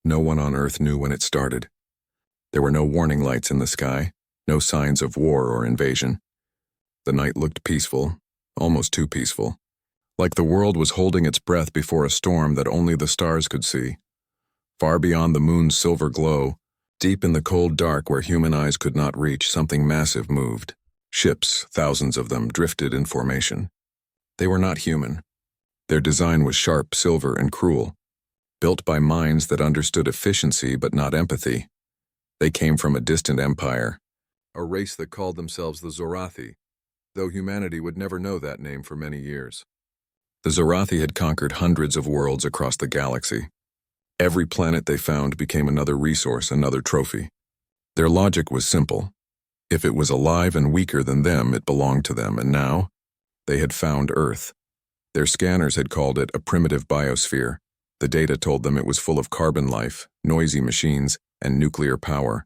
No one on Earth knew when it started. There were no warning lights in the sky, no signs of war or invasion. The night looked peaceful, almost too peaceful, like the world was holding its breath before a storm that only the stars could see. Far beyond the moon's silver glow, deep in the cold dark where human eyes could not reach, something massive moved. Ships, thousands of them, drifted in formation. They were not human. Their design was sharp, silver, and cruel, built by minds that understood efficiency but not empathy. They came from a distant empire, a race that called themselves the Zorathi, though humanity would never know that name for many years. The Zorathi had conquered hundreds of worlds across the galaxy. Every planet they found became another resource, another trophy. Their logic was simple. If it was alive and weaker than them, it belonged to them, and now they had found Earth. Their scanners had called it a primitive biosphere. The data told them it was full of carbon life, noisy machines, and nuclear power.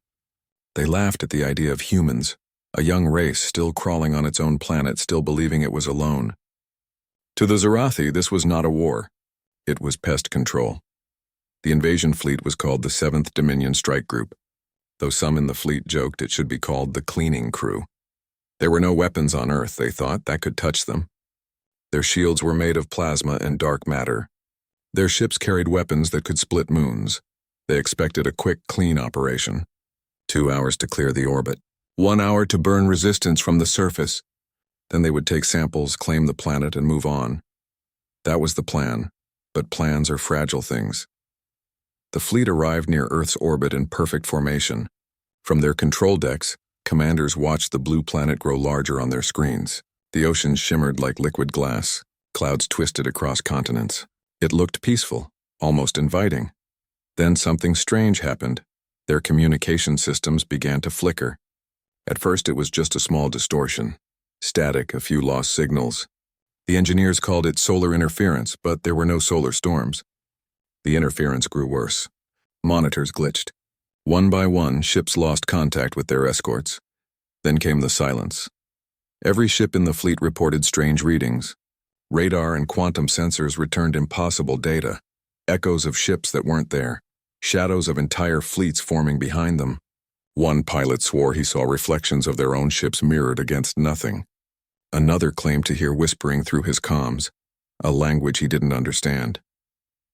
They laughed at the idea of humans, a young race still crawling on its own planet, still believing it was alone. To the Zorathi, this was not a war. It was pest control. The invasion fleet was called the 7th Dominion Strike Group, though some in the fleet joked it should be called the Cleaning Crew. There were no weapons on Earth, they thought, that could touch them. Their shields were made of plasma and dark matter. Their ships carried weapons that could split moons. They expected a quick, clean operation. 2 hours to clear the orbit. 1 hour to burn resistance from the surface. Then they would take samples, claim the planet, and move on. That was the plan, but plans are fragile things. The fleet arrived near Earth's orbit in perfect formation. From their control decks, commanders watched the blue planet grow larger on their screens. The ocean shimmered like liquid glass. Clouds twisted across continents. It looked peaceful, almost inviting. Then something strange happened. Their communication systems began to flicker. At first it was just a small distortion. Static, a few lost signals. The engineers called it solar interference, but there were no solar storms. The interference grew worse. Monitors glitched. One by one, ships lost contact with their escorts. Then came the silence. Every ship in the fleet reported strange readings. Radar and quantum sensors returned impossible data. Echoes of ships that weren't there. Shadows of entire fleets forming behind them. One pilot swore he saw reflections of their own ships mirrored against nothing. Another claimed to hear whispering through his comms, a language he didn't understand.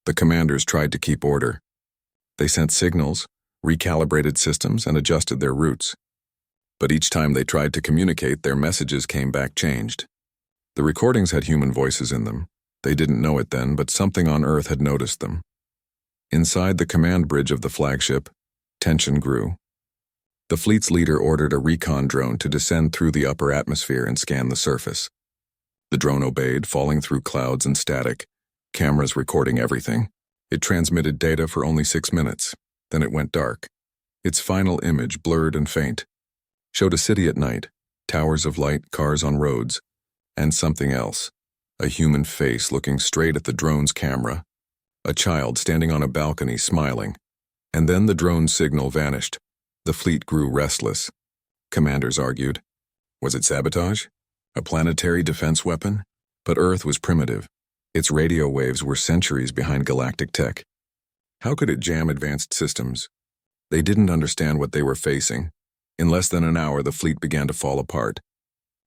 The commanders tried to keep order. They sent signals, recalibrated systems, and adjusted their routes. But each time they tried to communicate, their messages came back changed. The recordings had human voices in them. They didn't know it then, but something on Earth had noticed them. Inside the command bridge of the flagship, tension grew. The fleet's leader ordered a recon drone to descend through the upper atmosphere and scan the surface. The drone obeyed, falling through clouds and static, cameras recording everything. It transmitted data for only 6 minutes. Then it went dark. Its final image, blurred and faint, showed a city at night, towers of light, cars on roads, and something else, a human face looking straight at the drone's camera, a child standing on a balcony smiling. And then the drone's signal vanished. The fleet grew restless. Commanders argued. Was it sabotage? A planetary defense weapon? But Earth was primitive. Its radio waves were centuries behind galactic tech. How could it jam advanced systems? They didn't understand what they were facing. In less than an hour, the fleet began to fall apart.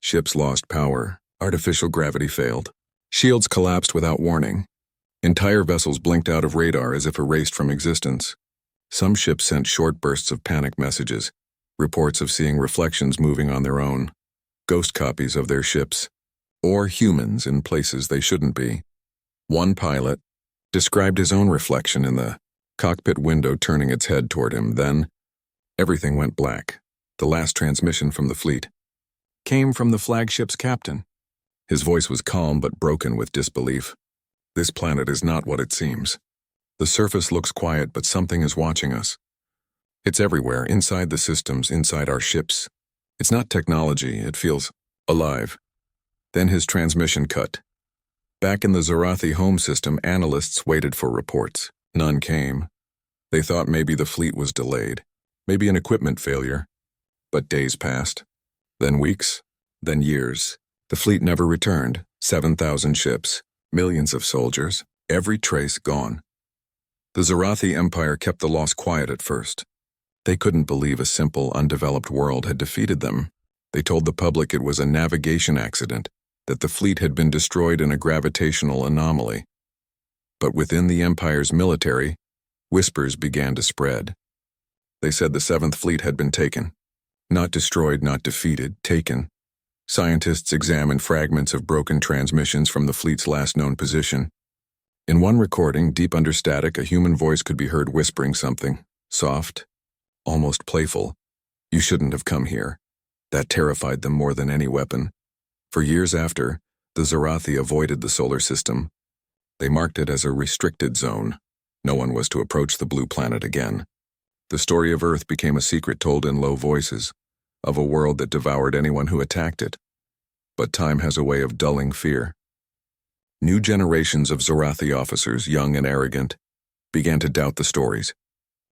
Ships lost power. Artificial gravity failed. Shields collapsed without warning. Entire vessels blinked out of radar as if erased from existence. Some ships sent short bursts of panic messages, reports of seeing reflections moving on their own, ghost copies of their ships, or humans in places they shouldn't be. One pilot described his own reflection in the cockpit window turning its head toward him. Then, everything went black. The last transmission from the fleet came from the flagship's captain. His voice was calm but broken with disbelief. This planet is not what it seems. The surface looks quiet, but something is watching us. It's everywhere, inside the systems, inside our ships. It's not technology, it feels alive. Then his transmission cut. Back in the Zorathi home system, analysts waited for reports. None came. They thought maybe the fleet was delayed, maybe an equipment failure. But days passed, then weeks, then years. The fleet never returned. 7,000 ships, millions of soldiers, every trace gone. The Zarathi Empire kept the loss quiet at first. They couldn't believe a simple, undeveloped world had defeated them. They told the public it was a navigation accident, that the fleet had been destroyed in a gravitational anomaly. But within the Empire's military, whispers began to spread. They said the Seventh Fleet had been taken. Not destroyed, not defeated, taken. Scientists examined fragments of broken transmissions from the fleet's last known position. In one recording, deep under static, a human voice could be heard whispering something, soft, almost playful. "You shouldn't have come here." That terrified them more than any weapon. For years after, the Zarathi avoided the solar system. They marked it as a restricted zone. No one was to approach the blue planet again. The story of Earth became a secret told in low voices, of a world that devoured anyone who attacked it. But time has a way of dulling fear. New generations of Zarathi officers, young and arrogant, began to doubt the stories.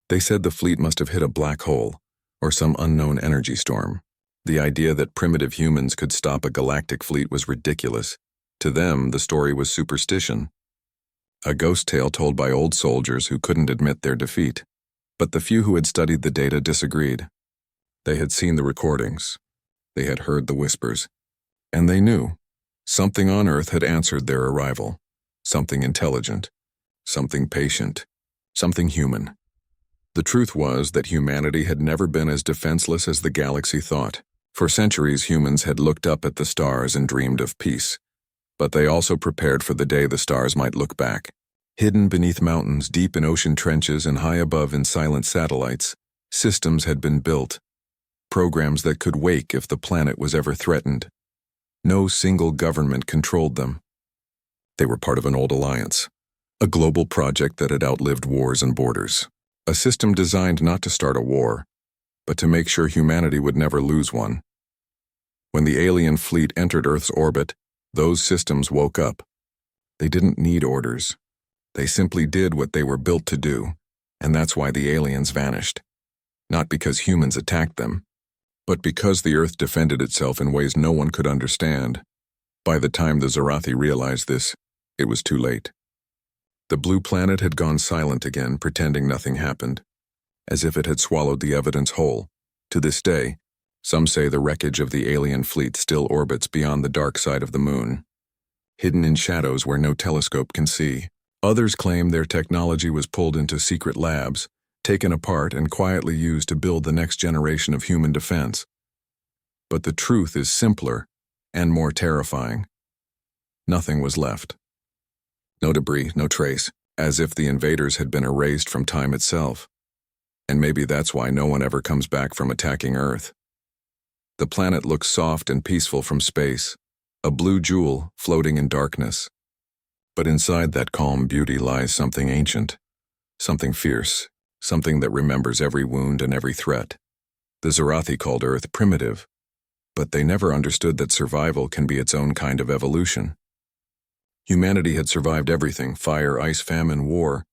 They said the fleet must have hit a black hole, or some unknown energy storm. The idea that primitive humans could stop a galactic fleet was ridiculous. To them, the story was superstition. A ghost tale told by old soldiers who couldn't admit their defeat. But the few who had studied the data disagreed. They had seen the recordings. They had heard the whispers. And they knew. Something on Earth had answered their arrival. Something intelligent. Something patient. Something human. The truth was that humanity had never been as defenseless as the galaxy thought. For centuries, humans had looked up at the stars and dreamed of peace. But they also prepared for the day the stars might look back. Hidden beneath mountains, deep in ocean trenches, and high above in silent satellites, systems had been built. Programs that could wake if the planet was ever threatened. No single government controlled them. They were part of an old alliance, a global project that had outlived wars and borders. A system designed not to start a war, but to make sure humanity would never lose one. When the alien fleet entered Earth's orbit, those systems woke up. They didn't need orders. They simply did what they were built to do, and that's why the aliens vanished. Not because humans attacked them, but because the Earth defended itself in ways no one could understand. By the time the Zarathi realized this, it was too late. The blue planet had gone silent again, pretending nothing happened, as if it had swallowed the evidence whole. To this day, some say the wreckage of the alien fleet still orbits beyond the dark side of the moon, hidden in shadows where no telescope can see. Others claim their technology was pulled into secret labs, taken apart and quietly used to build the next generation of human defense. But the truth is simpler and more terrifying. Nothing was left. No debris, no trace, as if the invaders had been erased from time itself. And maybe that's why no one ever comes back from attacking Earth. The planet looks soft and peaceful from space, a blue jewel floating in darkness. But inside that calm beauty lies something ancient, something fierce, something that remembers every wound and every threat. The Zarathi called Earth primitive, but they never understood that survival can be its own kind of evolution. Humanity had survived everything: fire, ice, famine, war.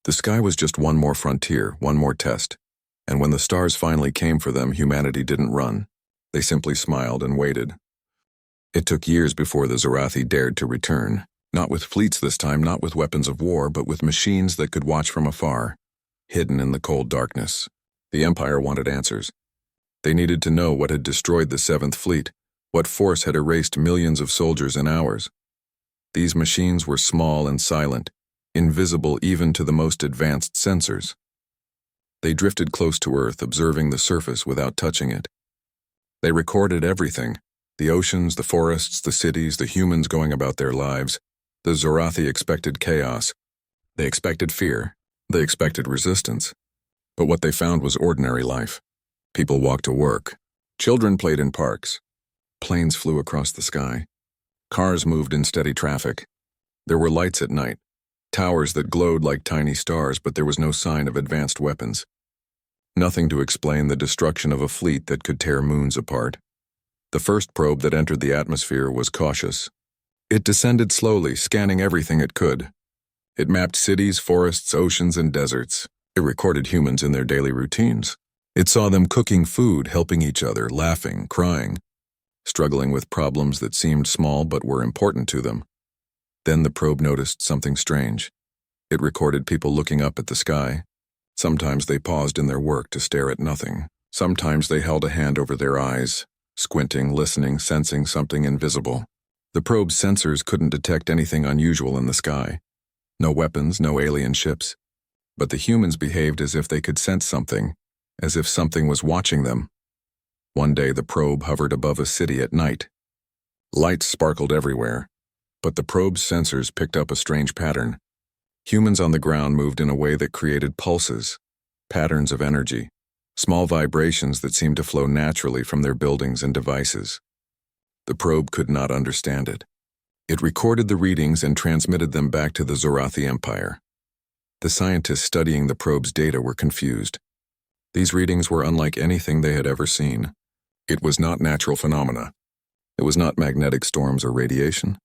The sky was just one more frontier, one more test. And when the stars finally came for them, humanity didn't run. They simply smiled and waited. It took years before the Zarathi dared to return. Not with fleets this time, not with weapons of war, but with machines that could watch from afar, hidden in the cold darkness. The Empire wanted answers. They needed to know what had destroyed the Seventh Fleet, what force had erased millions of soldiers in hours. These machines were small and silent, invisible even to the most advanced sensors. They drifted close to Earth, observing the surface without touching it. They recorded everything: the oceans, the forests, the cities, the humans going about their lives. The Zarathi expected chaos. They expected fear. They expected resistance. But what they found was ordinary life. People walked to work. Children played in parks. Planes flew across the sky. Cars moved in steady traffic. There were lights at night, towers that glowed like tiny stars, but there was no sign of advanced weapons. Nothing to explain the destruction of a fleet that could tear moons apart. The first probe that entered the atmosphere was cautious. It descended slowly, scanning everything it could. It mapped cities, forests, oceans, and deserts. It recorded humans in their daily routines. It saw them cooking food, helping each other, laughing, crying, struggling with problems that seemed small but were important to them. Then the probe noticed something strange. It recorded people looking up at the sky. Sometimes they paused in their work to stare at nothing. Sometimes they held a hand over their eyes, squinting, listening, sensing something invisible. The probe's sensors couldn't detect anything unusual in the sky. No weapons, no alien ships. But the humans behaved as if they could sense something, as if something was watching them. One day the probe hovered above a city at night. Lights sparkled everywhere, but the probe's sensors picked up a strange pattern. Humans on the ground moved in a way that created pulses, patterns of energy, small vibrations that seemed to flow naturally from their buildings and devices. The probe could not understand it. It recorded the readings and transmitted them back to the Zorathi Empire. The scientists studying the probe's data were confused. These readings were unlike anything they had ever seen. It was not natural phenomena. It was not magnetic storms or radiation.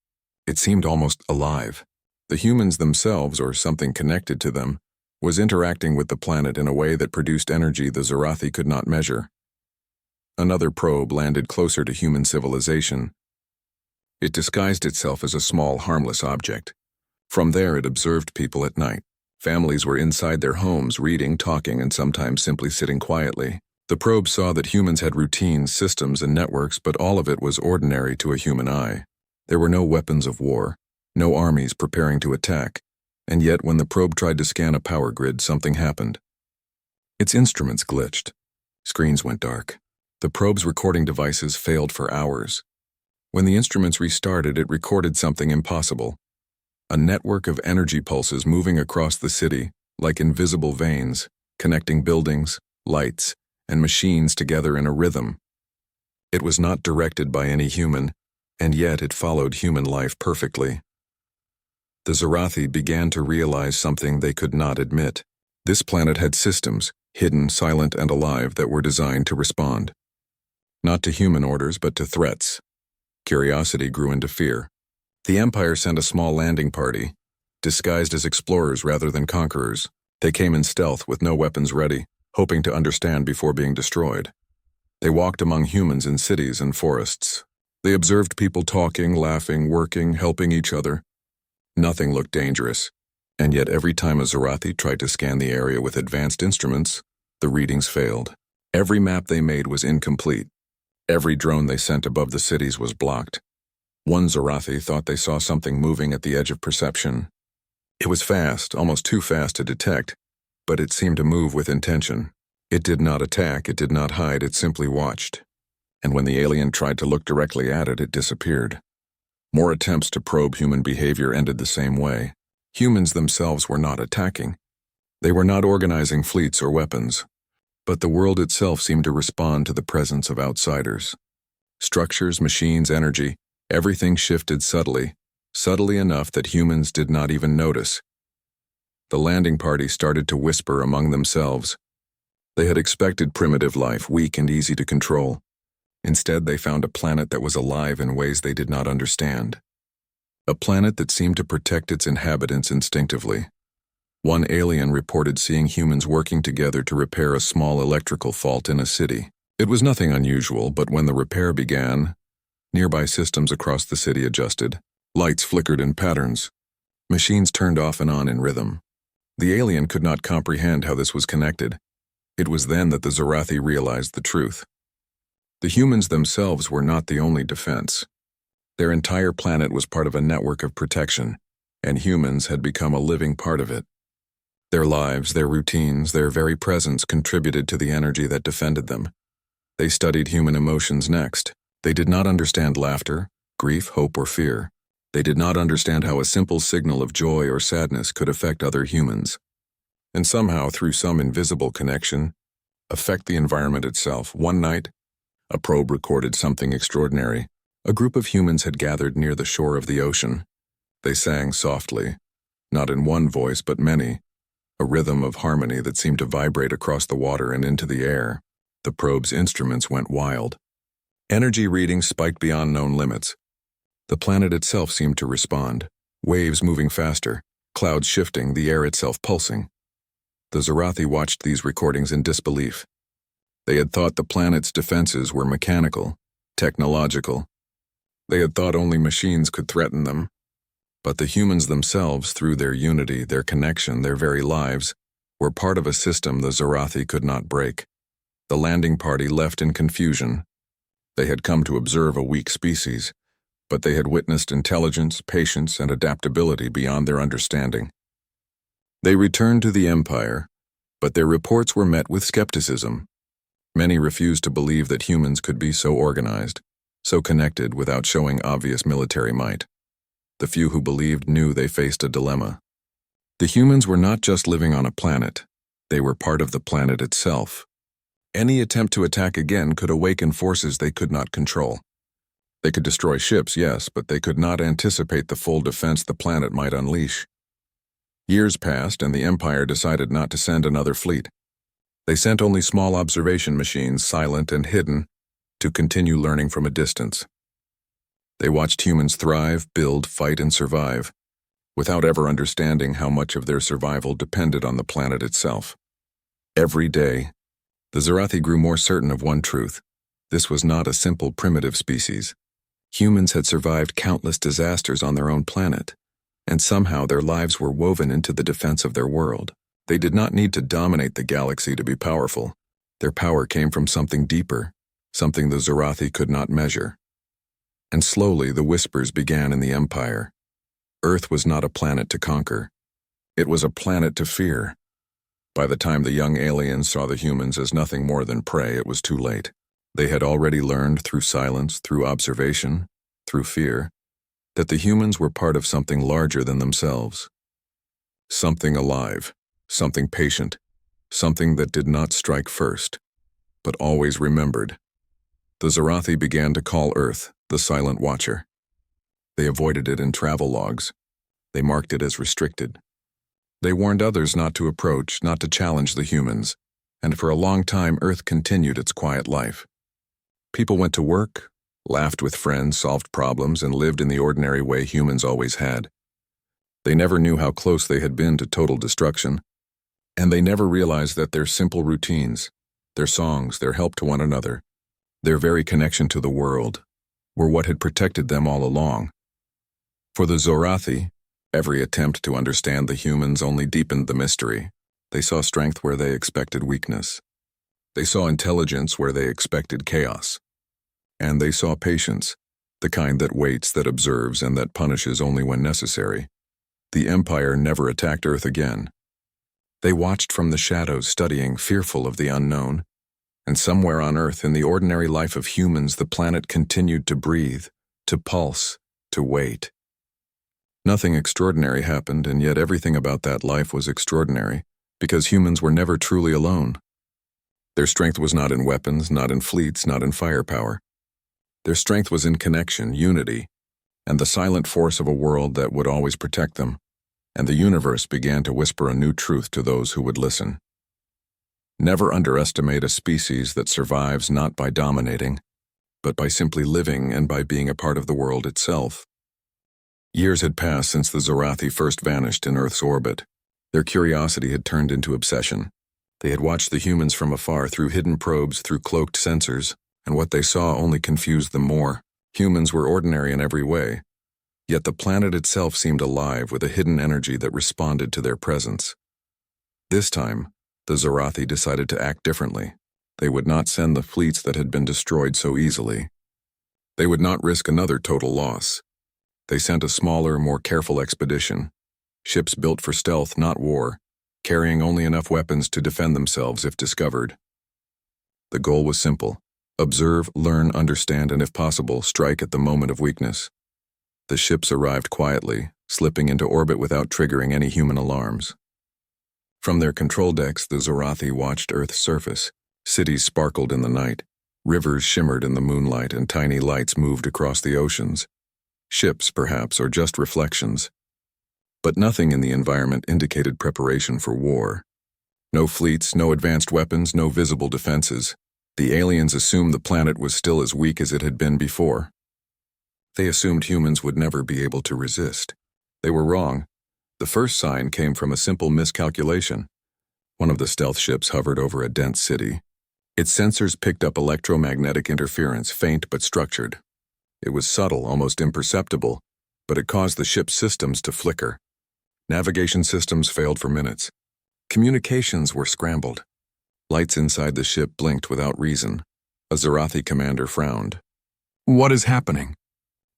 It seemed almost alive. The humans themselves, or something connected to them, was interacting with the planet in a way that produced energy the Zorathi could not measure. Another probe landed closer to human civilization. It disguised itself as a small, harmless object. From there it observed people at night. Families were inside their homes, reading, talking, and sometimes simply sitting quietly. The probe saw that humans had routines, systems, and networks, but all of it was ordinary to a human eye. There were no weapons of war, no armies preparing to attack, and yet when the probe tried to scan a power grid, something happened. Its instruments glitched. Screens went dark. The probe's recording devices failed for hours. When the instruments restarted, it recorded something impossible. A network of energy pulses moving across the city, like invisible veins, connecting buildings, lights, and machines together in a rhythm. It was not directed by any human, and yet it followed human life perfectly. The Zorathi began to realize something they could not admit. This planet had systems, hidden, silent, and alive, that were designed to respond. Not to human orders, but to threats. Curiosity grew into fear. The Empire sent a small landing party, disguised as explorers rather than conquerors. They came in stealth with no weapons ready, hoping to understand before being destroyed. They walked among humans in cities and forests. They observed people talking, laughing, working, helping each other. Nothing looked dangerous, and yet every time a Zorathi tried to scan the area with advanced instruments, the readings failed. Every map they made was incomplete. Every drone they sent above the cities was blocked. One Zorathi thought they saw something moving at the edge of perception. It was fast, almost too fast to detect, but it seemed to move with intention. It did not attack, it did not hide, it simply watched. And when the alien tried to look directly at it, it disappeared. More attempts to probe human behavior ended the same way. Humans themselves were not attacking. They were not organizing fleets or weapons. But the world itself seemed to respond to the presence of outsiders. Structures, machines, energy, everything shifted subtly enough that humans did not even notice. The landing party started to whisper among themselves. They had expected primitive life, weak and easy to control. Instead, they found a planet that was alive in ways they did not understand. A planet that seemed to protect its inhabitants instinctively. One alien reported seeing humans working together to repair a small electrical fault in a city. It was nothing unusual, but when the repair began, nearby systems across the city adjusted. Lights flickered in patterns. Machines turned off and on in rhythm. The alien could not comprehend how this was connected. It was then that the Zorathi realized the truth. The humans themselves were not the only defense. Their entire planet was part of a network of protection, and humans had become a living part of it. Their lives, their routines, their very presence contributed to the energy that defended them. They studied human emotions next. They did not understand laughter, grief, hope, or fear. They did not understand how a simple signal of joy or sadness could affect other humans, and somehow, through some invisible connection, affect the environment itself. One night, a probe recorded something extraordinary. A group of humans had gathered near the shore of the ocean. They sang softly, not in one voice but many, a rhythm of harmony that seemed to vibrate across the water and into the air. The probe's instruments went wild. Energy readings spiked beyond known limits. The planet itself seemed to respond, waves moving faster, clouds shifting, the air itself pulsing. The Zorathi watched these recordings in disbelief. They had thought the planet's defenses were mechanical, technological. They had thought only machines could threaten them. But the humans themselves, through their unity, their connection, their very lives, were part of a system the Zarathi could not break. The landing party left in confusion. They had come to observe a weak species, but they had witnessed intelligence, patience, and adaptability beyond their understanding. They returned to the Empire, but their reports were met with skepticism. Many refused to believe that humans could be so organized, so connected without showing obvious military might. The few who believed knew they faced a dilemma. The humans were not just living on a planet, they were part of the planet itself. Any attempt to attack again could awaken forces they could not control. They could destroy ships, yes, but they could not anticipate the full defense the planet might unleash. Years passed, and the Empire decided not to send another fleet. They sent only small observation machines, silent and hidden, to continue learning from a distance. They watched humans thrive, build, fight, and survive, without ever understanding how much of their survival depended on the planet itself. Every day, the Zarathi grew more certain of one truth. This was not a simple primitive species. Humans had survived countless disasters on their own planet, and somehow their lives were woven into the defense of their world. They did not need to dominate the galaxy to be powerful. Their power came from something deeper, something the Zarathi could not measure. And slowly the whispers began in the Empire. Earth was not a planet to conquer. It was a planet to fear. By the time the young aliens saw the humans as nothing more than prey, it was too late. They had already learned through silence, through observation, through fear, that the humans were part of something larger than themselves. Something alive, something patient, something that did not strike first, but always remembered. The Zarathi began to call Earth the Silent Watcher. They avoided it in travel logs. They marked it as restricted. They warned others not to approach, not to challenge the humans, and for a long time Earth continued its quiet life. People went to work, laughed with friends, solved problems, and lived in the ordinary way humans always had. They never knew how close they had been to total destruction, and they never realized that their simple routines, their songs, their help to one another, their very connection to the world, were what had protected them all along. For the Zarathi, every attempt to understand the humans only deepened the mystery. They saw strength where they expected weakness. They saw intelligence where they expected chaos. And they saw patience, the kind that waits, that observes, and that punishes only when necessary. The Empire never attacked Earth again. They watched from the shadows, studying, fearful of the unknown. And somewhere on Earth, in the ordinary life of humans, the planet continued to breathe, to pulse, to wait. Nothing extraordinary happened, and yet everything about that life was extraordinary, because humans were never truly alone. Their strength was not in weapons, not in fleets, not in firepower. Their strength was in connection, unity, and the silent force of a world that would always protect them, and the universe began to whisper a new truth to those who would listen. Never underestimate a species that survives not by dominating, but by simply living and by being a part of the world itself. Years had passed since the Zarathi first vanished in Earth's orbit. Their curiosity had turned into obsession. They had watched the humans from afar through hidden probes, through cloaked sensors, and what they saw only confused them more. Humans were ordinary in every way, yet the planet itself seemed alive with a hidden energy that responded to their presence. This time, the Zarathi decided to act differently. They would not send the fleets that had been destroyed so easily. They would not risk another total loss. They sent a smaller, more careful expedition, ships built for stealth, not war, carrying only enough weapons to defend themselves if discovered. The goal was simple: observe, learn, understand, and if possible, strike at the moment of weakness. The ships arrived quietly, slipping into orbit without triggering any human alarms. From their control decks, the Zarathi watched Earth's surface. Cities sparkled in the night, rivers shimmered in the moonlight, and tiny lights moved across the oceans. Ships, perhaps, or just reflections. But nothing in the environment indicated preparation for war. No fleets, no advanced weapons, no visible defenses. The aliens assumed the planet was still as weak as it had been before. They assumed humans would never be able to resist. They were wrong. The first sign came from a simple miscalculation. One of the stealth ships hovered over a dense city. Its sensors picked up electromagnetic interference, faint but structured. It was subtle, almost imperceptible, but it caused the ship's systems to flicker. Navigation systems failed for minutes. Communications were scrambled. Lights inside the ship blinked without reason. A Zarathi commander frowned. "What is happening?"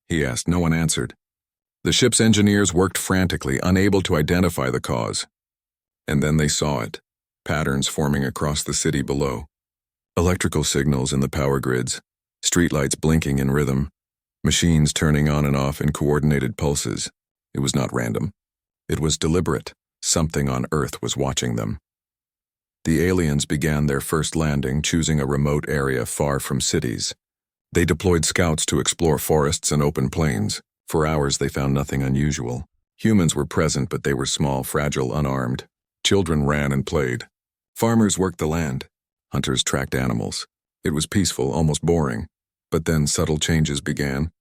he asked. No one answered. The ship's engineers worked frantically, unable to identify the cause. And then they saw it, patterns forming across the city below. Electrical signals in the power grids, streetlights blinking in rhythm, machines turning on and off in coordinated pulses. It was not random. It was deliberate. Something on Earth was watching them. The aliens began their first landing, choosing a remote area far from cities. They deployed scouts to explore forests and open plains. For hours they found nothing unusual. Humans were present, but they were small, fragile, unarmed. Children ran and played. Farmers worked the land. Hunters tracked animals. It was peaceful, almost boring. But then subtle changes began.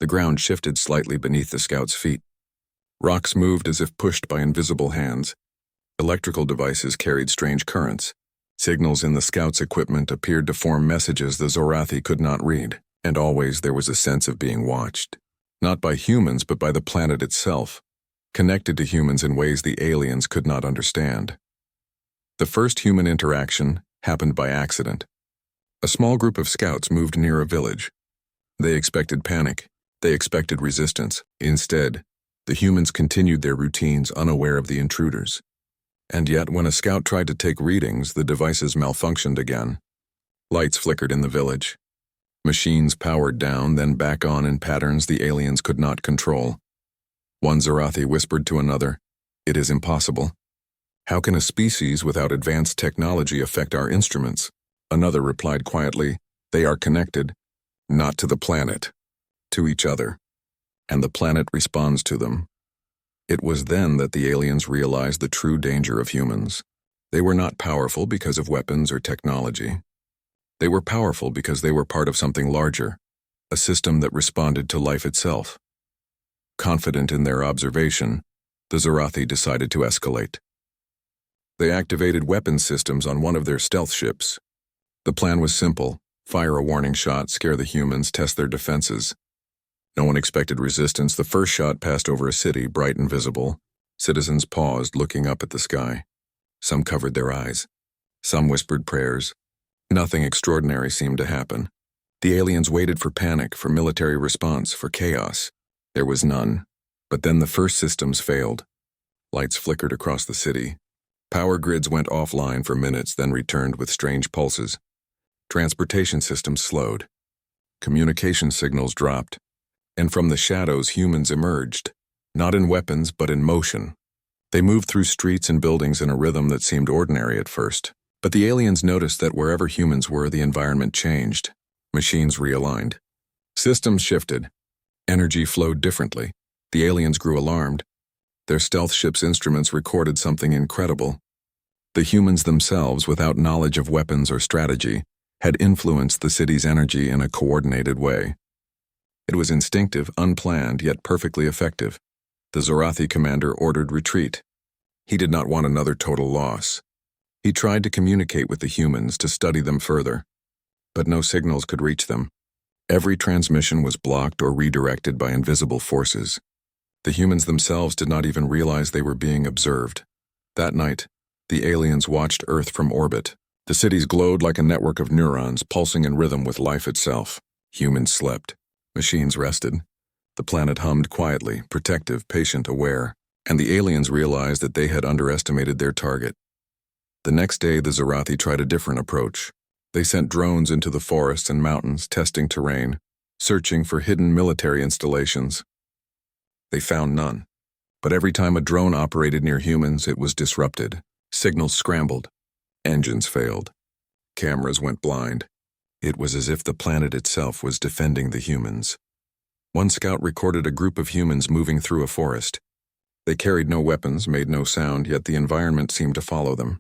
The ground shifted slightly beneath the scouts' feet. Rocks moved as if pushed by invisible hands. Electrical devices carried strange currents. Signals in the scouts' equipment appeared to form messages the Zarathi could not read, and always there was a sense of being watched. Not by humans, but by the planet itself, connected to humans in ways the aliens could not understand. The first human interaction happened by accident. A small group of scouts moved near a village. They expected panic. They expected resistance. Instead, the humans continued their routines, unaware of the intruders. And yet, when a scout tried to take readings, the devices malfunctioned again. Lights flickered in the village. Machines powered down, then back on in patterns the aliens could not control. One Zarathi whispered to another, "It is impossible. How can a species without advanced technology affect our instruments?" Another replied quietly, "They are connected, not to the planet, to each other. And the planet responds to them." It was then that the aliens realized the true danger of humans. They were not powerful because of weapons or technology. They were powerful because they were part of something larger, a system that responded to life itself. Confident in their observation, the Zarathi decided to escalate. They activated weapons systems on one of their stealth ships. The plan was simple: fire a warning shot, scare the humans, test their defenses. No one expected resistance. The first shot passed over a city, bright and visible. Citizens paused, looking up at the sky. Some covered their eyes. Some whispered prayers. Nothing extraordinary seemed to happen. The aliens waited for panic, for military response, for chaos. There was none. But then the first systems failed. Lights flickered across the city. Power grids went offline for minutes, then returned with strange pulses. Transportation systems slowed. Communication signals dropped. And from the shadows humans emerged, not in weapons but in motion. They moved through streets and buildings in a rhythm that seemed ordinary at first. But the aliens noticed that wherever humans were, the environment changed. Machines realigned. Systems shifted. Energy flowed differently. The aliens grew alarmed. Their stealth ship's instruments recorded something incredible. The humans themselves, without knowledge of weapons or strategy, had influenced the city's energy in a coordinated way. It was instinctive, unplanned, yet perfectly effective. The Zarathi commander ordered retreat. He did not want another total loss. He tried to communicate with the humans, to study them further. But no signals could reach them. Every transmission was blocked or redirected by invisible forces. The humans themselves did not even realize they were being observed. That night, the aliens watched Earth from orbit. The cities glowed like a network of neurons, pulsing in rhythm with life itself. Humans slept. Machines rested. The planet hummed quietly, protective, patient, aware. And the aliens realized that they had underestimated their target. The next day, the Zarathi tried a different approach. They sent drones into the forests and mountains, testing terrain, searching for hidden military installations. They found none. But every time a drone operated near humans, it was disrupted. Signals scrambled. Engines failed. Cameras went blind. It was as if the planet itself was defending the humans. One scout recorded a group of humans moving through a forest. They carried no weapons, made no sound, yet the environment seemed to follow them.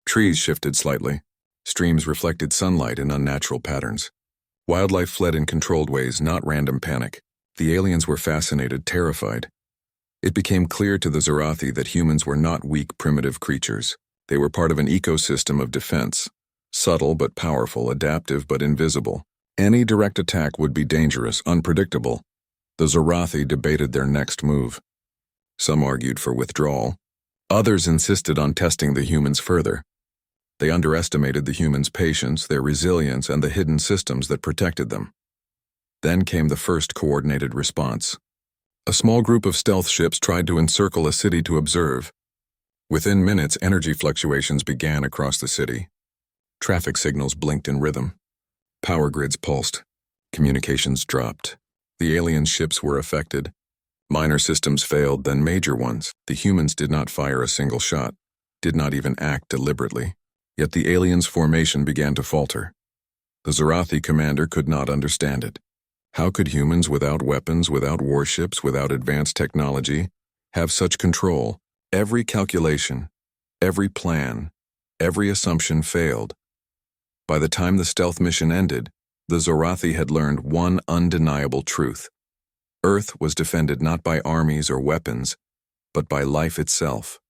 Trees shifted slightly. Streams reflected sunlight in unnatural patterns. Wildlife fled in controlled ways, not random panic. The aliens were fascinated, terrified. It became clear to the Zarathi that humans were not weak, primitive creatures. They were part of an ecosystem of defense. Subtle but powerful, adaptive but invisible. Any direct attack would be dangerous, unpredictable. The Zarathi debated their next move. Some argued for withdrawal. Others insisted on testing the humans further. They underestimated the humans' patience, their resilience, and the hidden systems that protected them. Then came the first coordinated response. A small group of stealth ships tried to encircle a city to observe. Within minutes, energy fluctuations began across the city. Traffic signals blinked in rhythm. Power grids pulsed. Communications dropped. The alien ships were affected. Minor systems failed, then major ones. The humans did not fire a single shot, did not even act deliberately. Yet the aliens' formation began to falter. The Zarathi commander could not understand it. How could humans without weapons, without warships, without advanced technology, have such control? Every calculation, every plan, every assumption failed. By the time the stealth mission ended, the Zarathi had learned one undeniable truth. Earth was defended not by armies or weapons, but by life itself.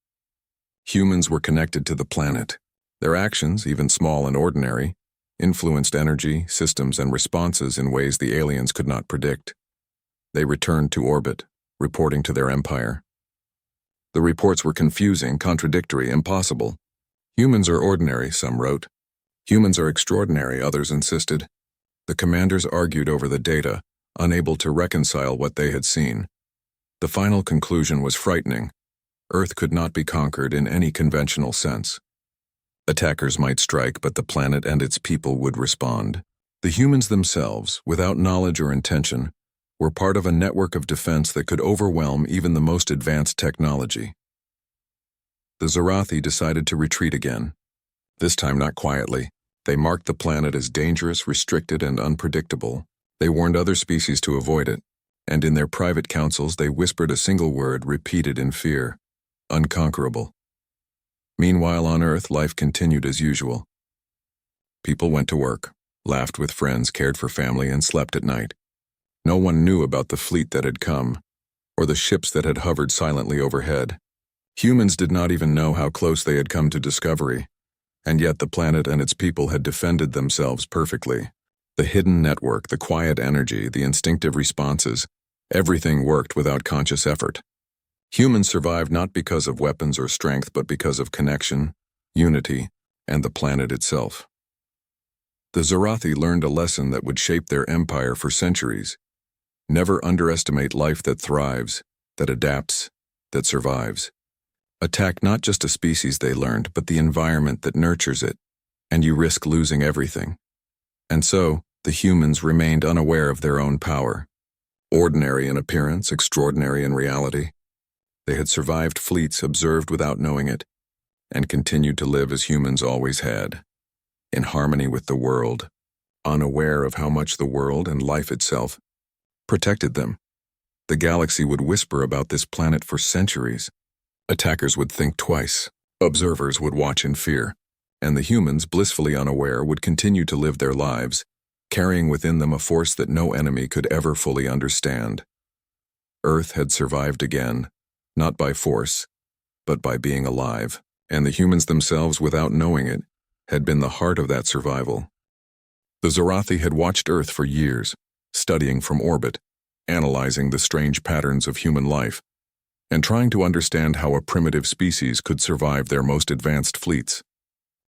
Humans were connected to the planet. Their actions, even small and ordinary, influenced energy, systems, and responses in ways the aliens could not predict. They returned to orbit, reporting to their empire. The reports were confusing, contradictory, impossible. Humans are ordinary, some wrote. Humans are extraordinary, others insisted. The commanders argued over the data, unable to reconcile what they had seen. The final conclusion was frightening. Earth could not be conquered in any conventional sense. Attackers might strike, but the planet and its people would respond. The humans themselves, without knowledge or intention, were part of a network of defense that could overwhelm even the most advanced technology. The Zarathi decided to retreat again. This time not quietly. They marked the planet as dangerous, restricted, and unpredictable. They warned other species to avoid it, and in their private councils they whispered a single word repeated in fear: unconquerable. Meanwhile, on Earth, life continued as usual. People went to work, laughed with friends, cared for family, and slept at night. No one knew about the fleet that had come, or the ships that had hovered silently overhead. Humans did not even know how close they had come to discovery, and yet the planet and its people had defended themselves perfectly. The hidden network, the quiet energy, the instinctive responses, everything worked without conscious effort. Humans survived not because of weapons or strength, but because of connection, unity, and the planet itself. The Zarathi learned a lesson that would shape their empire for centuries. Never underestimate life that thrives, that adapts, that survives. Attack not just a species, they learned, but the environment that nurtures it, and you risk losing everything. And so, the humans remained unaware of their own power. Ordinary in appearance, extraordinary in reality. They had survived fleets, observed without knowing it, and continued to live as humans always had, in harmony with the world, unaware of how much the world and life itself protected them. The galaxy would whisper about this planet for centuries. Attackers would think twice, observers would watch in fear, and the humans, blissfully unaware, would continue to live their lives, carrying within them a force that no enemy could ever fully understand. Earth had survived again, not by force, but by being alive, and the humans themselves, without knowing it, had been the heart of that survival. The Zarathi had watched Earth for years, studying from orbit, analyzing the strange patterns of human life, and trying to understand how a primitive species could survive their most advanced fleets.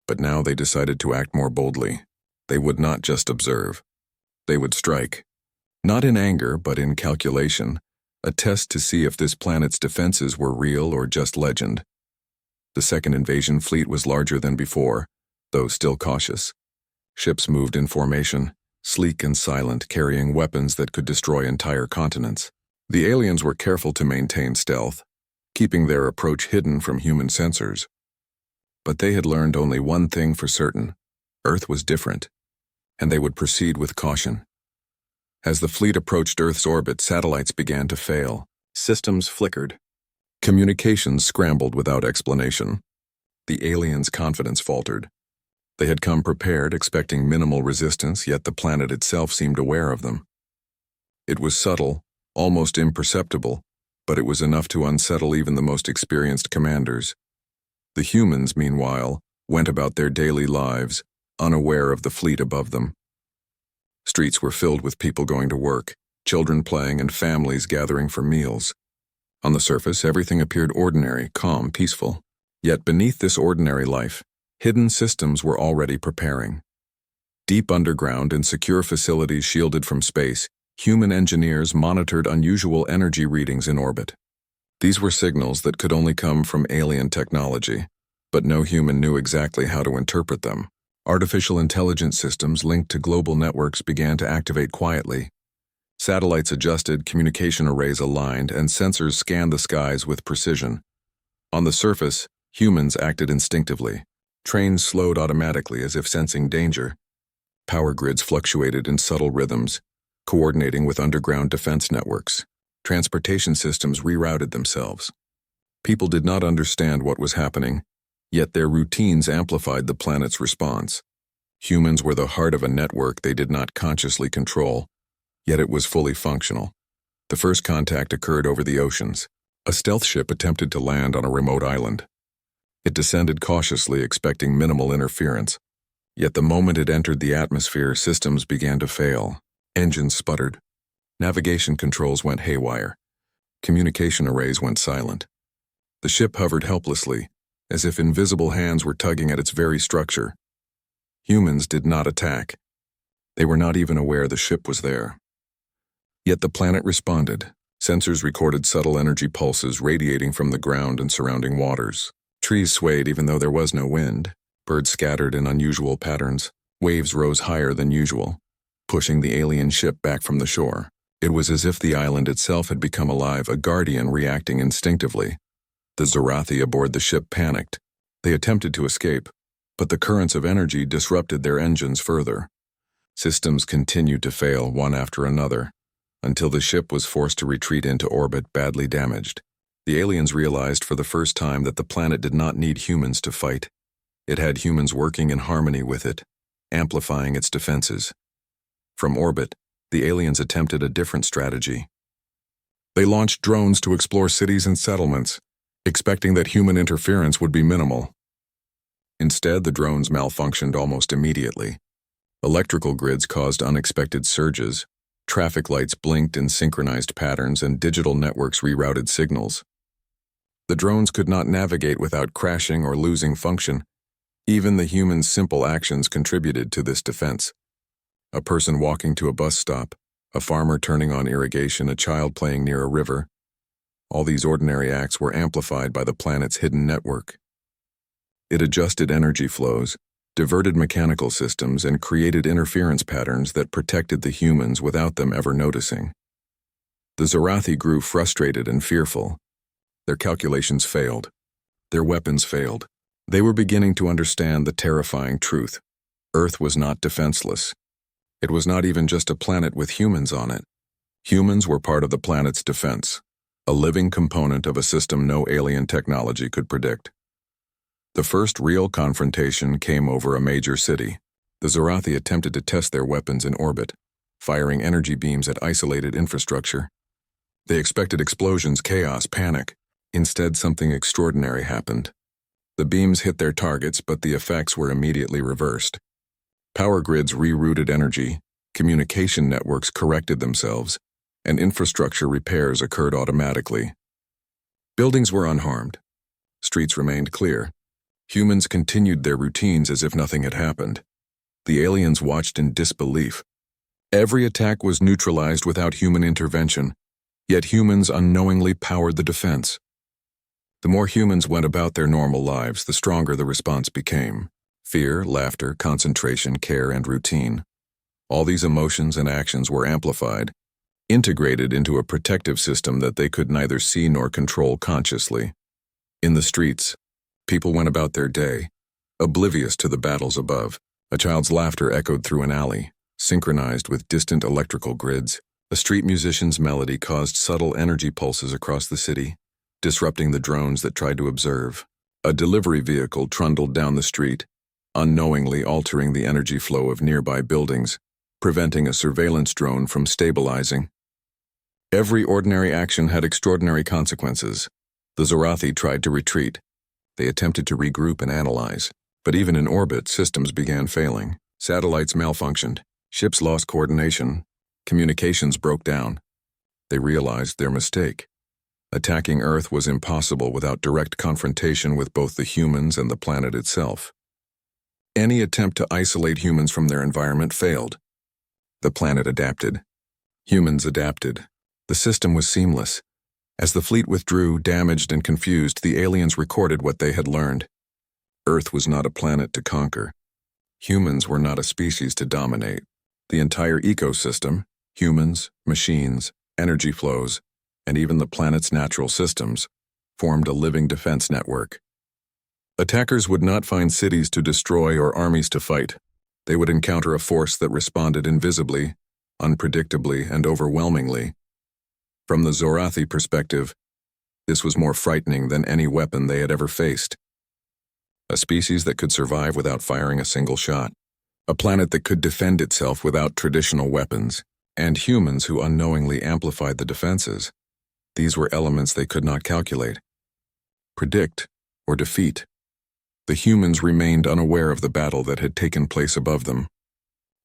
But now they decided to act more boldly. They would not just observe. They would strike. Not in anger, but in calculation, a test to see if this planet's defenses were real or just legend. The second invasion fleet was larger than before, though still cautious. Ships moved in formation, sleek and silent, carrying weapons that could destroy entire continents. The aliens were careful to maintain stealth, keeping their approach hidden from human sensors. But they had learned only one thing for certain: Earth was different, and they would proceed with caution. As the fleet approached Earth's orbit, satellites began to fail. Systems flickered. Communications scrambled without explanation. The aliens' confidence faltered. They had come prepared, expecting minimal resistance, yet the planet itself seemed aware of them. It was subtle, almost imperceptible, but it was enough to unsettle even the most experienced commanders. The humans, meanwhile, went about their daily lives, unaware of the fleet above them. Streets were filled with people going to work, children playing and families gathering for meals. On the surface, everything appeared ordinary, calm, peaceful. Yet beneath this ordinary life, hidden systems were already preparing. Deep underground in secure facilities shielded from space, human engineers monitored unusual energy readings in orbit. These were signals that could only come from alien technology, but no human knew exactly how to interpret them. Artificial intelligence systems linked to global networks began to activate quietly. Satellites adjusted, communication arrays aligned, and sensors scanned the skies with precision. On the surface, humans acted instinctively. Trains slowed automatically as if sensing danger. Power grids fluctuated in subtle rhythms, coordinating with underground defense networks. Transportation systems rerouted themselves. People did not understand what was happening, yet their routines amplified the planet's response. Humans were the heart of a network they did not consciously control, yet it was fully functional. The first contact occurred over the oceans. A stealth ship attempted to land on a remote island. It descended cautiously, expecting minimal interference. Yet the moment it entered the atmosphere, systems began to fail. Engines sputtered. Navigation controls went haywire. Communication arrays went silent. The ship hovered helplessly, as if invisible hands were tugging at its very structure. Humans did not attack. They were not even aware the ship was there. Yet the planet responded. Sensors recorded subtle energy pulses radiating from the ground and surrounding waters. Trees swayed even though there was no wind. Birds scattered in unusual patterns. Waves rose higher than usual, pushing the alien ship back from the shore. It was as if the island itself had become alive, a guardian reacting instinctively. The Zorathi aboard the ship panicked. They attempted to escape, but the currents of energy disrupted their engines further. Systems continued to fail one after another, until the ship was forced to retreat into orbit, badly damaged. The aliens realized for the first time that the planet did not need humans to fight. It had humans working in harmony with it, amplifying its defenses. From orbit, the aliens attempted a different strategy. They launched drones to explore cities and settlements, expecting that human interference would be minimal. Instead, the drones malfunctioned almost immediately. Electrical grids caused unexpected surges, traffic lights blinked in synchronized patterns, and digital networks rerouted signals. The drones could not navigate without crashing or losing function. Even the humans' simple actions contributed to this defense. A person walking to a bus stop, a farmer turning on irrigation, a child playing near a river. All these ordinary acts were amplified by the planet's hidden network. It adjusted energy flows, diverted mechanical systems, and created interference patterns that protected the humans without them ever noticing. The Zorathi grew frustrated and fearful. Their calculations failed. Their weapons failed. They were beginning to understand the terrifying truth. Earth was not defenseless. It was not even just a planet with humans on it. Humans were part of the planet's defense, a living component of a system no alien technology could predict. The first real confrontation came over a major city. The Zorathi attempted to test their weapons in orbit, firing energy beams at isolated infrastructure. They expected explosions, chaos, panic. Instead, something extraordinary happened. The beams hit their targets, but the effects were immediately reversed. Power grids rerouted energy, communication networks corrected themselves, and infrastructure repairs occurred automatically. Buildings were unharmed. Streets remained clear. Humans continued their routines as if nothing had happened. The aliens watched in disbelief. Every attack was neutralized without human intervention, yet humans unknowingly powered the defense. The more humans went about their normal lives, the stronger the response became. Fear, laughter, concentration, care, and routine. All these emotions and actions were amplified, integrated into a protective system that they could neither see nor control consciously. In the streets, people went about their day, oblivious to the battles above. A child's laughter echoed through an alley, synchronized with distant electrical grids. A street musician's melody caused subtle energy pulses across the city, disrupting the drones that tried to observe. A delivery vehicle trundled down the street, unknowingly altering the energy flow of nearby buildings, preventing a surveillance drone from stabilizing. Every ordinary action had extraordinary consequences. The Zorathi tried to retreat. They attempted to regroup and analyze, but even in orbit, systems began failing. Satellites malfunctioned. Ships lost coordination. Communications broke down. They realized their mistake. Attacking Earth was impossible without direct confrontation with both the humans and the planet itself. Any attempt to isolate humans from their environment failed. The planet adapted. Humans adapted. The system was seamless. As the fleet withdrew, damaged and confused, the aliens recorded what they had learned. Earth was not a planet to conquer. Humans were not a species to dominate. The entire ecosystem, humans, machines, energy flows, and even the planet's natural systems, formed a living defense network. Attackers would not find cities to destroy or armies to fight. They would encounter a force that responded invisibly, unpredictably, and overwhelmingly. From the Zorathi perspective, this was more frightening than any weapon they had ever faced. A species that could survive without firing a single shot. A planet that could defend itself without traditional weapons, and humans who unknowingly amplified the defenses. These were elements they could not calculate, predict, or defeat. The humans remained unaware of the battle that had taken place above them.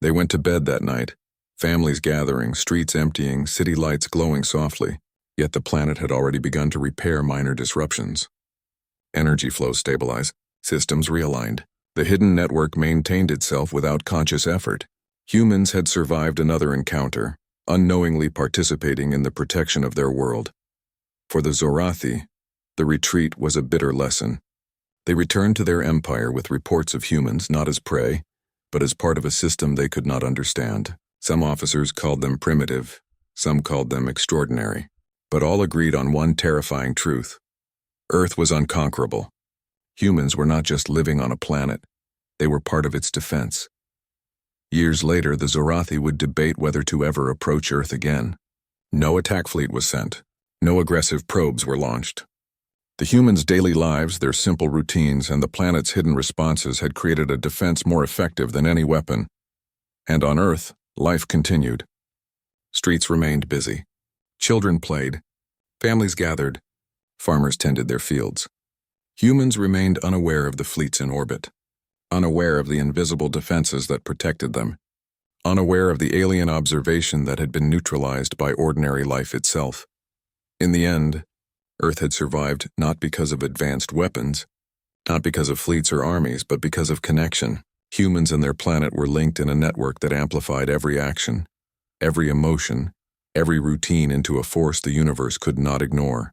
They went to bed that night, families gathering, streets emptying, city lights glowing softly, yet the planet had already begun to repair minor disruptions. Energy flows stabilized, systems realigned. The hidden network maintained itself without conscious effort. Humans had survived another encounter, unknowingly participating in the protection of their world. For the Zorathi, the retreat was a bitter lesson. They returned to their empire with reports of humans not as prey, but as part of a system they could not understand. Some officers called them primitive, some called them extraordinary, but all agreed on one terrifying truth. Earth was unconquerable. Humans were not just living on a planet, they were part of its defense. Years later, the Zorathi would debate whether to ever approach Earth again. No attack fleet was sent. No aggressive probes were launched. The humans' daily lives, their simple routines, and the planet's hidden responses had created a defense more effective than any weapon. And on Earth, life continued. Streets remained busy. Children played. Families gathered. Farmers tended their fields. Humans remained unaware of the fleets in orbit, unaware of the invisible defenses that protected them, unaware of the alien observation that had been neutralized by ordinary life itself. In the end, Earth had survived not because of advanced weapons, not because of fleets or armies, but because of connection. Humans and their planet were linked in a network that amplified every action, every emotion, every routine into a force the universe could not ignore.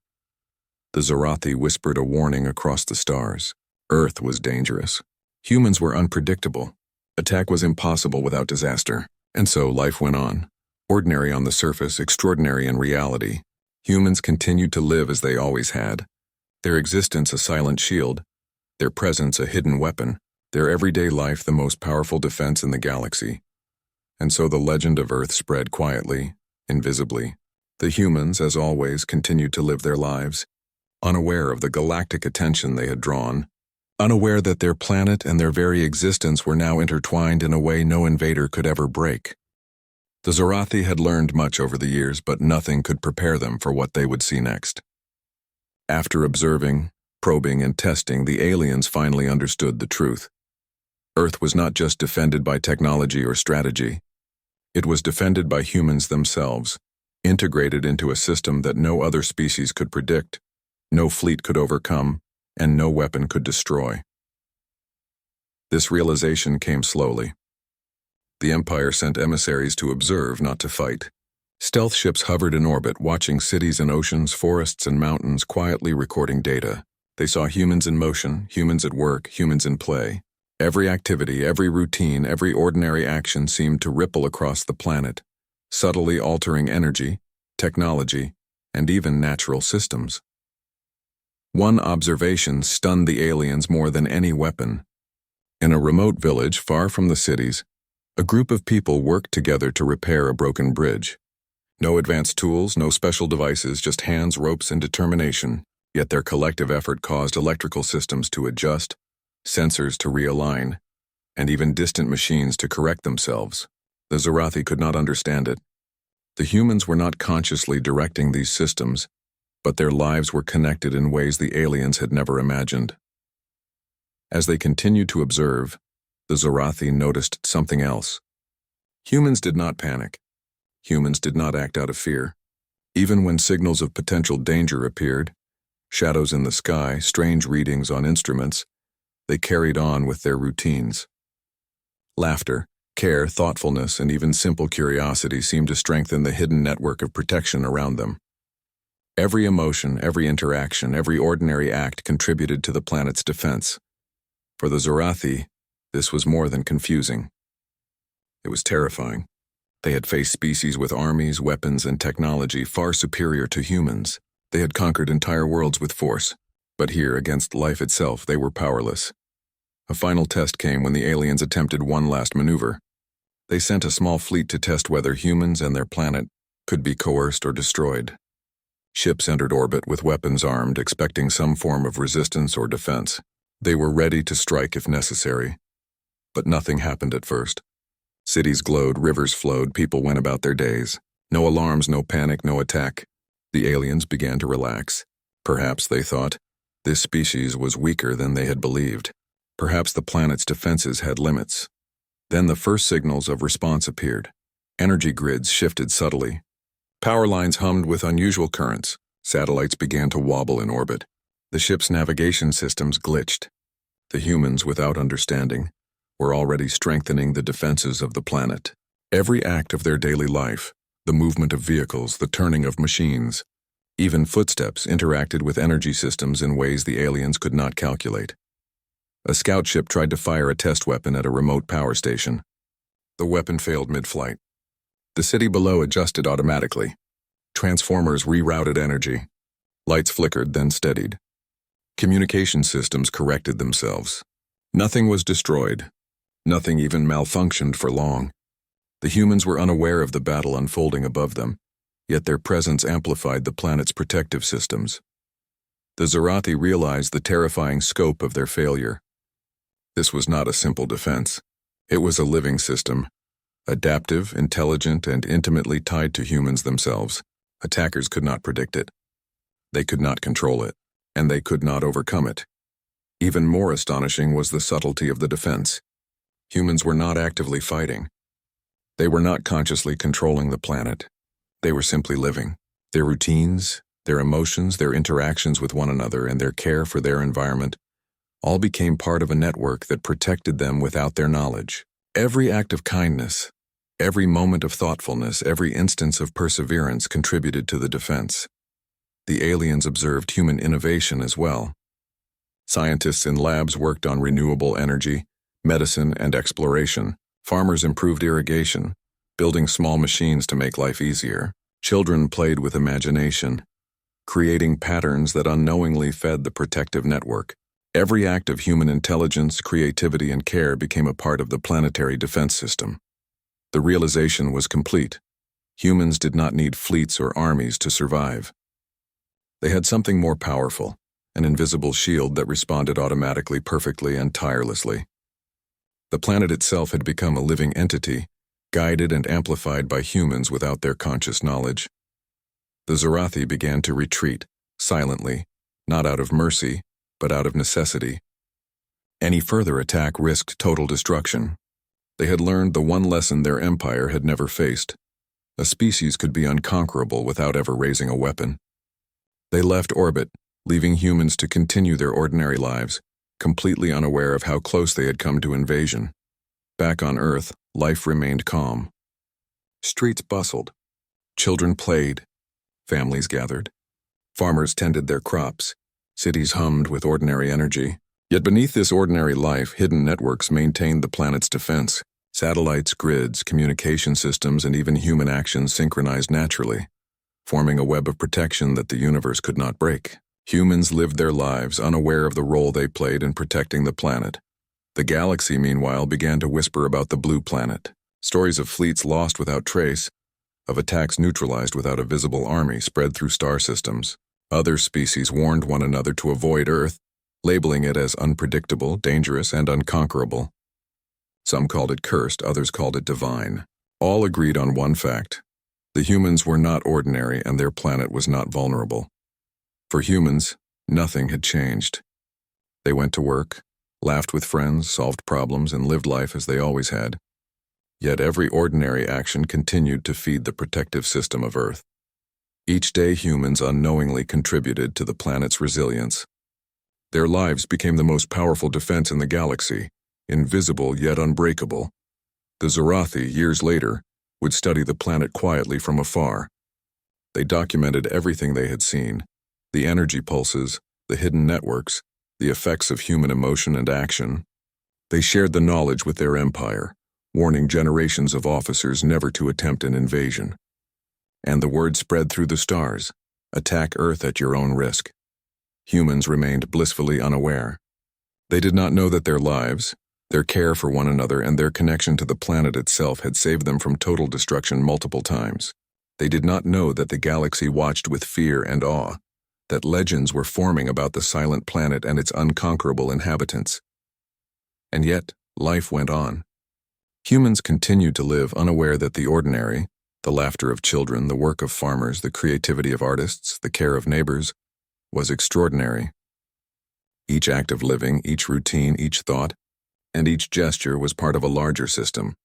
The Zorathi whispered a warning across the stars. Earth was dangerous. Humans were unpredictable. Attack was impossible without disaster. And so life went on. Ordinary on the surface, extraordinary in reality. Humans continued to live as they always had. Their existence a silent shield, their presence a hidden weapon, their everyday life the most powerful defense in the galaxy. And so the legend of Earth spread quietly, invisibly. The humans, as always, continued to live their lives, unaware of the galactic attention they had drawn, unaware that their planet and their very existence were now intertwined in a way no invader could ever break. The Zorathi had learned much over the years, but nothing could prepare them for what they would see next. After observing, probing, and testing, the aliens finally understood the truth. Earth was not just defended by technology or strategy. It was defended by humans themselves, integrated into a system that no other species could predict, no fleet could overcome, and no weapon could destroy. This realization came slowly. The Empire sent emissaries to observe, not to fight. Stealth ships hovered in orbit, watching cities and oceans, forests and mountains, quietly recording data. They saw humans in motion, humans at work, humans in play. Every activity, every routine, every ordinary action seemed to ripple across the planet, subtly altering energy, technology, and even natural systems. One observation stunned the aliens more than any weapon. In a remote village far from the cities, a group of people worked together to repair a broken bridge. No advanced tools, no special devices, just hands, ropes, and determination. Yet their collective effort caused electrical systems to adjust, sensors to realign, and even distant machines to correct themselves. The Zorathi could not understand it. The humans were not consciously directing these systems, but their lives were connected in ways the aliens had never imagined. As they continued to observe, the Zorathi noticed something else. Humans did not panic. Humans did not act out of fear. Even when signals of potential danger appeared, shadows in the sky, strange readings on instruments, they carried on with their routines. Laughter, care, thoughtfulness, and even simple curiosity seemed to strengthen the hidden network of protection around them. Every emotion, every interaction, every ordinary act contributed to the planet's defense. For the Zarathi, this was more than confusing. It was terrifying. They had faced species with armies, weapons, and technology far superior to humans. They had conquered entire worlds with force, but here, against life itself, they were powerless. A final test came when the aliens attempted one last maneuver. They sent a small fleet to test whether humans and their planet could be coerced or destroyed. Ships entered orbit with weapons armed, expecting some form of resistance or defense. They were ready to strike if necessary. But nothing happened at first. Cities glowed, rivers flowed, people went about their days. No alarms, no panic, no attack. The aliens began to relax. Perhaps, they thought, this species was weaker than they had believed. Perhaps the planet's defenses had limits. Then the first signals of response appeared. Energy grids shifted subtly. Power lines hummed with unusual currents. Satellites began to wobble in orbit. The ship's navigation systems glitched. The humans, without understanding, were already strengthening the defenses of the planet. Every act of their daily life, the movement of vehicles, the turning of machines, even footsteps interacted with energy systems in ways the aliens could not calculate. A scout ship tried to fire a test weapon at a remote power station. The weapon failed mid-flight. The city below adjusted automatically. Transformers rerouted energy. Lights flickered, then steadied. Communication systems corrected themselves. Nothing was destroyed. Nothing even malfunctioned for long. The humans were unaware of the battle unfolding above them, yet their presence amplified the planet's protective systems. The Zarathi realized the terrifying scope of their failure. This was not a simple defense. It was a living system, adaptive, intelligent, and intimately tied to humans themselves. Attackers could not predict it. They could not control it, and they could not overcome it. Even more astonishing was the subtlety of the defense. Humans were not actively fighting. They were not consciously controlling the planet. They were simply living. Their routines, their emotions, their interactions with one another, and their care for their environment all became part of a network that protected them without their knowledge. Every act of kindness, every moment of thoughtfulness, every instance of perseverance contributed to the defense. The aliens observed human innovation as well. Scientists in labs worked on renewable energy, medicine, and exploration. Farmers improved irrigation, building small machines to make life easier. Children played with imagination, creating patterns that unknowingly fed the protective network. Every act of human intelligence, creativity, and care became a part of the planetary defense system. The realization was complete. Humans did not need fleets or armies to survive. They had something more powerful, an invisible shield that responded automatically, perfectly, and tirelessly. The planet itself had become a living entity, guided and amplified by humans without their conscious knowledge. The Zarathi began to retreat, silently, not out of mercy, but out of necessity. Any further attack risked total destruction. They had learned the one lesson their empire had never faced. A species could be unconquerable without ever raising a weapon. They left orbit, leaving humans to continue their ordinary lives, completely unaware of how close they had come to invasion. Back on Earth, life remained calm. Streets bustled. Children played. Families gathered. Farmers tended their crops. Cities hummed with ordinary energy. Yet beneath this ordinary life, hidden networks maintained the planet's defense. Satellites, grids, communication systems, and even human actions synchronized naturally, forming a web of protection that the universe could not break. Humans lived their lives unaware of the role they played in protecting the planet. The galaxy, meanwhile, began to whisper about the blue planet. Stories of fleets lost without trace, of attacks neutralized without a visible army, spread through star systems. Other species warned one another to avoid Earth, labeling it as unpredictable, dangerous, and unconquerable. Some called it cursed, others called it divine. All agreed on one fact: the humans were not ordinary and their planet was not vulnerable. For humans, nothing had changed. They went to work, laughed with friends, solved problems, and lived life as they always had. Yet every ordinary action continued to feed the protective system of Earth. Each day humans unknowingly contributed to the planet's resilience. Their lives became the most powerful defense in the galaxy, invisible yet unbreakable. The Zarathi, years later, would study the planet quietly from afar. They documented everything they had seen, the energy pulses, the hidden networks, the effects of human emotion and action. They shared the knowledge with their empire, warning generations of officers never to attempt an invasion. And the word spread through the stars: attack Earth at your own risk. Humans remained blissfully unaware. They did not know that their lives, their care for one another, and their connection to the planet itself had saved them from total destruction multiple times. They did not know that the galaxy watched with fear and awe, that legends were forming about the silent planet and its unconquerable inhabitants. And yet, life went on. Humans continued to live unaware that the ordinary, the laughter of children, the work of farmers, the creativity of artists, the care of neighbors, was extraordinary. Each act of living, each routine, each thought, and each gesture was part of a larger system,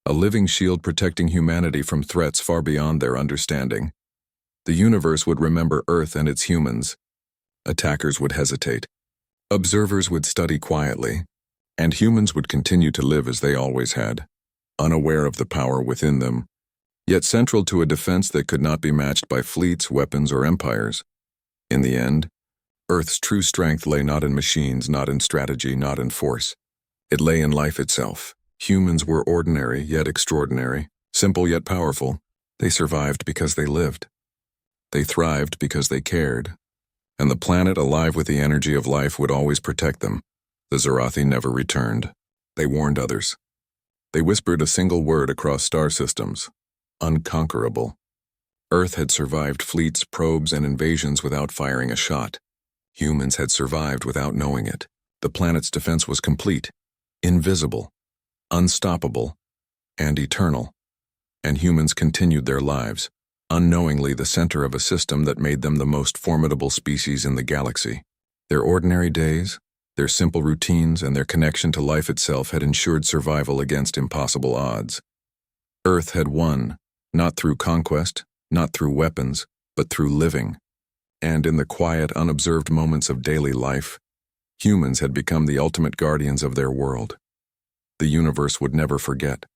a living shield protecting humanity from threats far beyond their understanding. The universe would remember Earth and its humans. Attackers would hesitate. Observers would study quietly, and humans would continue to live as they always had, unaware of the power within them, yet central to a defense that could not be matched by fleets, weapons, or empires. In the end, Earth's true strength lay not in machines, not in strategy, not in force. It lay in life itself. Humans were ordinary yet extraordinary, simple yet powerful. They survived because they lived. They thrived because they cared. And the planet, alive with the energy of life, would always protect them. The Zarathi never returned. They warned others. They whispered a single word across star systems: unconquerable. Earth had survived fleets, probes, and invasions without firing a shot. Humans had survived without knowing it. The planet's defense was complete, invisible, unstoppable, and eternal. And humans continued their lives, unknowingly the center of a system that made them the most formidable species in the galaxy. Their ordinary days, their simple routines, and their connection to life itself had ensured survival against impossible odds. Earth had won, not through conquest, not through weapons, but through living. And in the quiet, unobserved moments of daily life, humans had become the ultimate guardians of their world. The universe would never forget.